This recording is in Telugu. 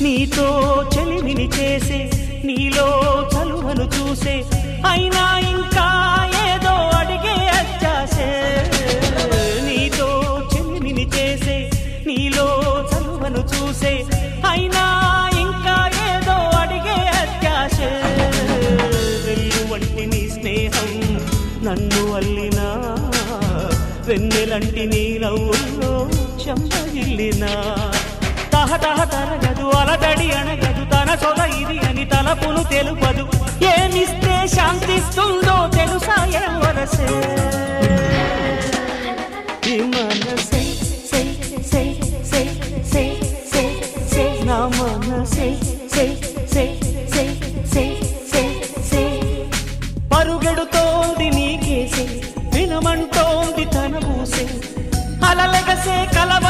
నీతో చెలిమిని చేసే నీలో చలువను చూసే అయినా ఇంకా ఏదో అడిగే అత్యాసే నీతో చెలిమిని చేసే నీలో చలువను చూసే అయినా ఇంకా ఏదో అడిగే అత్యాసే వెళ్ళు వంటి నీ స్నేహం నన్ను అల్లినా వెన్నెలంటి నీ నవ్వుల్లో చెంపగిల్లినా తహతహ తరగదు అలదడి అనగదు తన సొద ఇది అని తలపును తెలుపదు ఏమిస్తే శాంతిస్తుందో తెలుసా ఎవరసే ఈ మనసే సే సే సే సే సే సే నా మనసే సే సే సే సే సే సే పరుగెడుతోంది నీకేసే వినమంటోంది తన ఊసే అలలెగసే కలవ